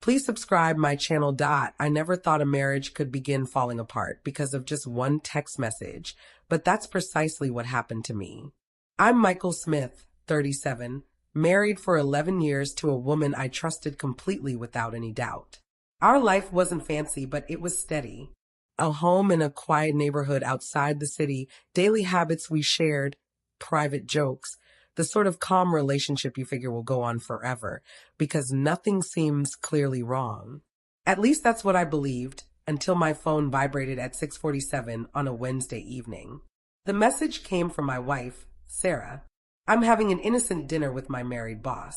Please subscribe my channel. I never thought a marriage could begin falling apart because of just one text message, but that's precisely what happened to me. I'm Michael Smith, 37, married for 11 years to a woman I trusted completely without any doubt. Our life wasn't fancy, but it was steady. A home in a quiet neighborhood outside the city, daily habits we shared, private jokes, the sort of calm relationship you figure will go on forever because nothing seems clearly wrong. At least that's what I believed until my phone vibrated at 6:47 on a Wednesday evening. The message came from my wife, Sarah. I'm having an innocent dinner with my married boss.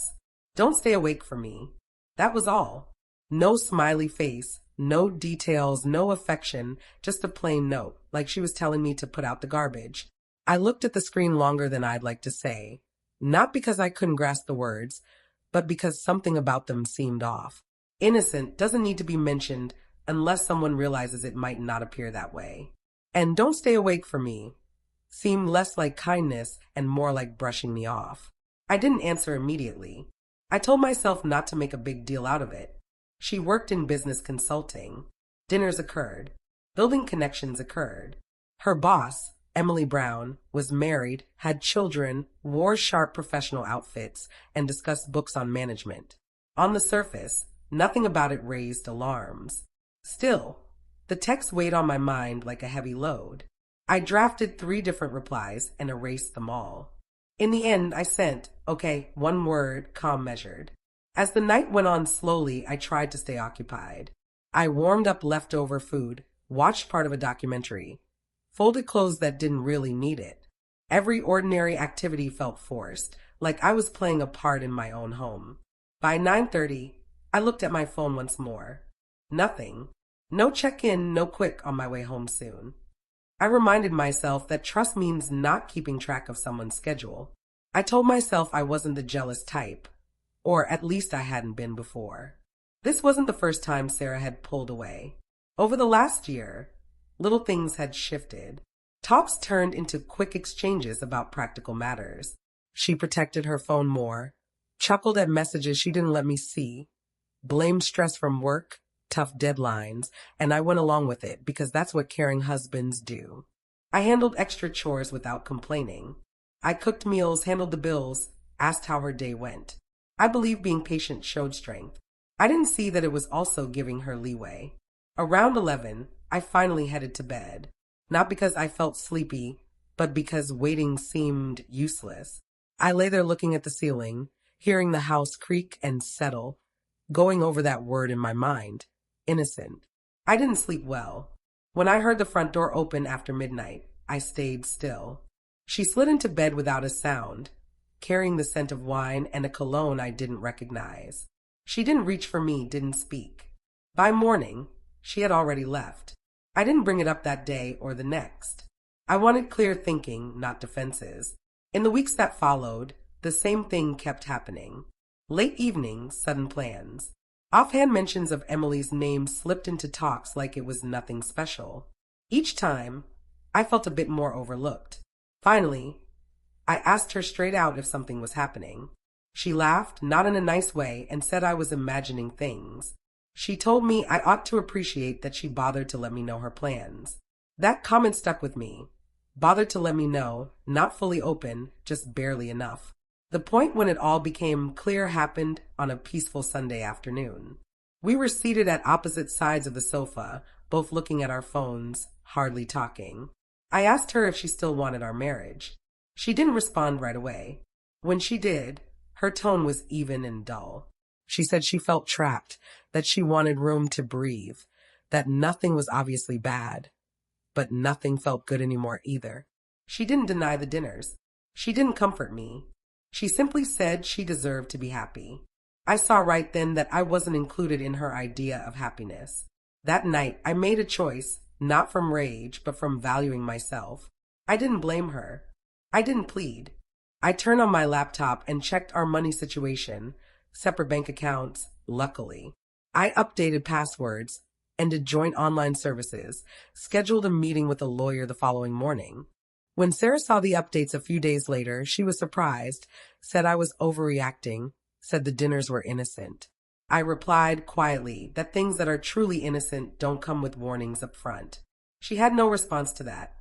Don't stay awake for me. That was all. No smiley face, no details, no affection, just a plain note, like she was telling me to put out the garbage. I looked at the screen longer than I'd like to say, not because I couldn't grasp the words, but because something about them seemed off. Innocent doesn't need to be mentioned unless someone realizes it might not appear that way. And don't stay awake for me seemed less like kindness and more like brushing me off. I didn't answer immediately. I told myself not to make a big deal out of it. She worked in business consulting. Dinners occurred. Building connections occurred. Her boss, Emily Brown, was married, had children, wore sharp professional outfits, and discussed books on management. On the surface, nothing about it raised alarms. Still, the text weighed on my mind like a heavy load. I drafted 3 different replies and erased them all. In the end, I sent, okay, one word, calm measured. As the night went on slowly, I tried to stay occupied. I warmed up leftover food, watched part of a documentary, folded clothes that didn't really need it. Every ordinary activity felt forced, like I was playing a part in my own home. By 9:30, I looked at my phone once more. Nothing. No check-in, no quick on my way home soon. I reminded myself that trust means not keeping track of someone's schedule. I told myself I wasn't the jealous type, or at least I hadn't been before. This wasn't the first time Sarah had pulled away. Over the last year, little things had shifted. Talks turned into quick exchanges about practical matters. She protected her phone more, chuckled at messages she didn't let me see, blamed stress from work, tough deadlines, and I went along with it because that's what caring husbands do. I handled extra chores without complaining. I cooked meals, handled the bills, asked how her day went. I believe being patient showed strength. I didn't see that it was also giving her leeway. Around 11, I finally headed to bed, not because I felt sleepy, but because waiting seemed useless. I lay there looking at the ceiling, hearing the house creak and settle, going over that word in my mind. Innocent. I didn't sleep well. When I heard the front door open after midnight, I stayed still. She slid into bed without a sound, carrying the scent of wine and a cologne I didn't recognize. She didn't reach for me, didn't speak. By morning, she had already left. I didn't bring it up that day or the next. I wanted clear thinking, not defenses. In the weeks that followed, the same thing kept happening. Late evenings, sudden plans. Offhand mentions of Emily's name slipped into talks like it was nothing special. Each time, I felt a bit more overlooked. Finally, I asked her straight out if something was happening. She laughed, not in a nice way, and said I was imagining things. She told me I ought to appreciate that she bothered to let me know her plans. That comment stuck with me. Bothered to let me know, not fully open, just barely enough. The point when it all became clear happened on a peaceful Sunday afternoon. We were seated at opposite sides of the sofa, both looking at our phones, hardly talking. I asked her if she still wanted our marriage. She didn't respond right away. When she did, her tone was even and dull. She said she felt trapped, that she wanted room to breathe, that nothing was obviously bad, but nothing felt good anymore either. She didn't deny the dinners. She didn't comfort me. She simply said she deserved to be happy. I saw right then that I wasn't included in her idea of happiness. That night, I made a choice, not from rage, but from valuing myself. I didn't blame her. I didn't plead. I turned on my laptop and checked our money situation, separate bank accounts, luckily. I updated passwords, ended joint online services, scheduled a meeting with a lawyer the following morning. When Sarah saw the updates a few days later, she was surprised, said I was overreacting, said the dinners were innocent. I replied quietly that things that are truly innocent don't come with warnings up front. She had no response to that.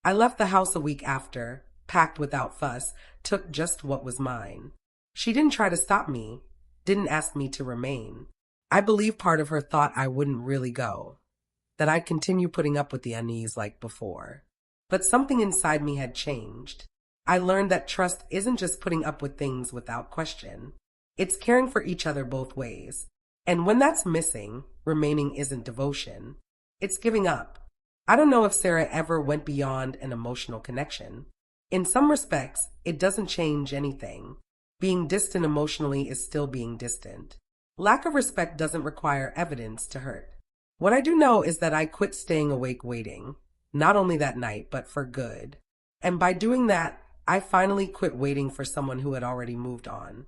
I left the house a week after, packed without fuss, took just what was mine. She didn't try to stop me, didn't ask me to remain. I believe part of her thought I wouldn't really go, that I'd continue putting up with the unease like before. But something inside me had changed. I learned that trust isn't just putting up with things without question. It's caring for each other both ways. And when that's missing, remaining isn't devotion. It's giving up. I don't know if Sarah ever went beyond an emotional connection. In some respects, it doesn't change anything. Being distant emotionally is still being distant. Lack of respect doesn't require evidence to hurt. What I do know is that I quit staying awake waiting, not only that night, but for good. And by doing that, I finally quit waiting for someone who had already moved on.